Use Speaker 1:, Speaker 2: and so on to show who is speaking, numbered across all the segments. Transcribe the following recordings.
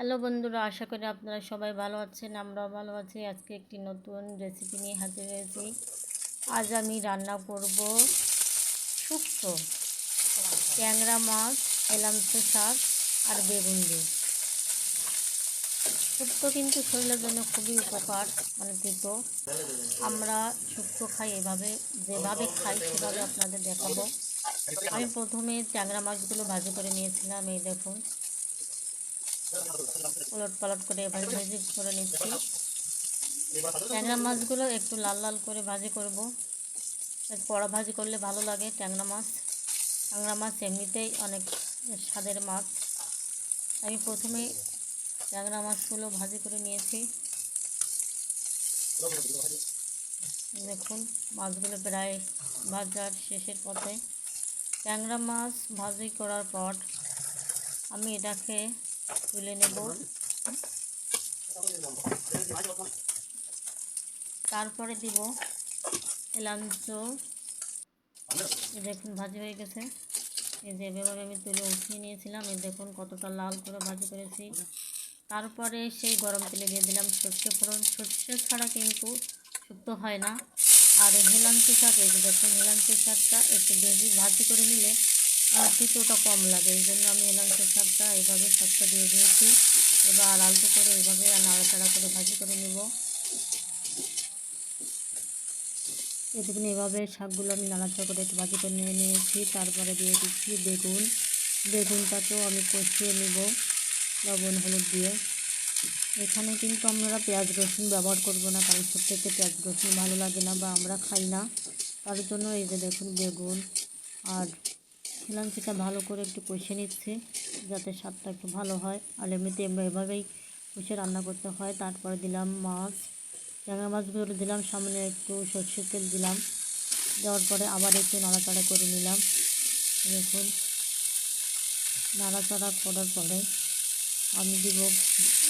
Speaker 1: Hello বন্ধুরা, আশা করি আপনারা সবাই ভালো আছেন। আমরাও ভালো আছি। আজকে একটি নতুন রেসিপি নিয়ে হাজির হয়েছি। আজ আমি রান্না করব শুক্তো, ট্যাংরা মাছ, এলাঞ্চো শাক আর বেগুন দিয়ে। শুক্তো কিন্তু শরীরের জন্য খুবই উপকার, মানে তিতো। আমরা শুক্তো খাই যেভাবে খাই সেভাবে আপনাদের দেখাবো। আমি প্রথমে ট্যাংরা মাছগুলো ভাজি করে নিয়েছিলাম। এই দেখুন, উলট পালট করে ভাজি করে নিচ্ছি। ট্যাংরা মাছগুলো একটু লাল লাল করে ভাজি করব। কড়া ভাজি করলে ভালো লাগে। ট্যাংরা মাছ এমনিতেই অনেক স্বাদের মাছ। আমি প্রথমে ট্যাংরা মাছগুলো ভাজি করে নিয়েছি। দেখুন, মাছগুলো প্রায় ভাজার শেষের পথে। ট্যাংরা মাছ ভাজি করার পর আমি এটাকে তুলে নেব। তারপরে দিব এলাঞ্চো। দেখুন, ভাজি হয়ে গেছে। এই যে এভাবে আমি তুলে উঠিয়ে নিয়েছিলাম। এই দেখুন কতটা লাল করে ভাজি করেছি। তারপরে সেই গরম তেলে দিয়ে দিলাম সর্ষে ফোড়ন। সর্ষে ছাড়া কিন্তু শুক্তো হয় না। আর হেলাঞ্চি শাক, এই যে দেখুন, হেলাঞ্চি শাকটা একটু বেশি ভাজি করে নিলে তিতোটা কম লাগে। এই জন্য আমি হেলাঞ্চি শাকটা এইভাবে শাকটা দিয়ে দিয়েছি। এবার আলতো করে এইভাবে নাড়াচাড়া করে ভাজি করে নেব। দেখুন, এভাবে শাকগুলো আমি নাড়াচাড়া করে একটু ভাজি করে নিয়ে নিয়েছি। তারপরে দিয়ে দিচ্ছি বেগুনটাকেও আমি কষিয়ে নেব লবণ হলুদ দিয়ে। এখানে কিন্তু আমরা পেঁয়াজ রসুন ব্যবহার করব না, কারণ শুক্তোতে পেঁয়াজ রসুন ভালো লাগে না বা আমরা খাই না। তার জন্য এই যে দেখুন, বেগুন আর হেলাঞ্চিটা ভালো করে একটু কষিয়ে নিচ্ছি, যাতে স্বাদটা একটু ভালো হয়। আর এমনিতে এভাবেই কষে রান্না করতে হয়। তারপরে দিলাম মাছ, ট্যাংরা মাছগুলো দিলাম, সামনে একটু সরষের তেল দিলাম। দেওয়ার পরে আবার একটু নাড়াচাড়া করে নিলাম। দেখুন, নাড়াচাড়া করার পরে আমি দিব,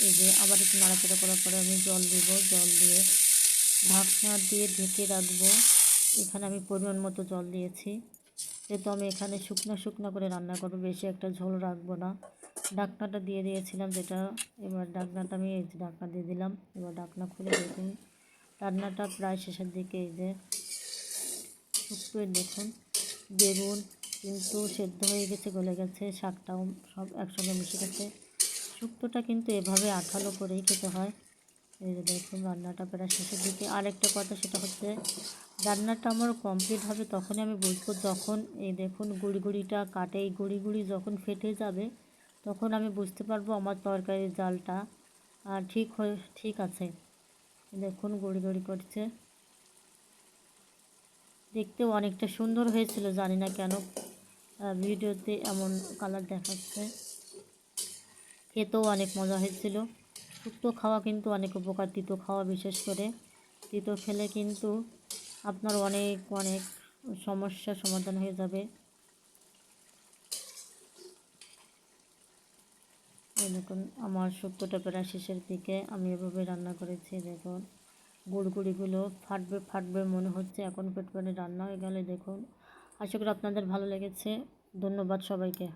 Speaker 1: এই যে আবার একটু নাড়াচাড়া করার পরে আমি জল দিব। জল দিয়ে ঢাকনা দিয়ে ঢেকে রাখবো। এখানে আমি পরিমাণ মতো জল দিয়েছি, যেহেতু আমি এখানে শুকনো শুকনো করে রান্না করবো, বেশি একটা ঝোল রাখবো না। ঢাকনাটা দিয়ে দিয়েছিলাম যেটা, এবার ঢাকনাটা আমি এই যে ঢাকনা দিয়ে দিলাম। এবার ঢাকনা খুলে দেখুন, রান্নাটা প্রায় শেষের দিকে। এই যে শুক্তোয় দেখুন, বেগুন কিন্তু সেদ্ধ হয়ে গেছে, গলে গেছে, শাকটাও সব একসঙ্গে মিশে গেছে। শুক্তোটা কিন্তু এভাবে আঠালো করেই খেতে হয়। এই যে দেখুন, রান্নাটা প্রায় শেষের দিকে। আরেকটা কথা, সেটা হচ্ছে রান্নাটা আমার কমপ্লিট হবে তখনই আমি বুঝবো, যখন এই দেখুন গুড়িটা কাটে, এই গুড়ি যখন ফেটে যাবে তখন আমি বুঝতে পারবো আমার তরকারির জালটা ঠিক আছে। দেখুন, গুড়ি করছে, দেখতেও অনেকটা সুন্দর হয়েছিল। জানি না কেন ভিডিওতে এমন কালার দেখাচ্ছে। খেতেও অনেক মজা হয়েছিল। শুক্তো খাওয়া কিন্তু অনেক উপকার, তিতো খাওয়া বিশেষ করে। তিতো খেলে কিন্তু আপনার অনেক সমস্যার সমাধান হয়ে যাবে। এই দেখুন, আমার শুক্তোটা প্রায় শেষের দিকে। আমি এভাবে রান্না করেছি। দেখুন, গুড়গুড়িগুলো ফাটবে মনে হচ্ছে। এখন পেট রান্না হয়ে গেলে দেখুন। আশা করি আপনাদের ভালো লেগেছে। ধন্যবাদ সবাইকে।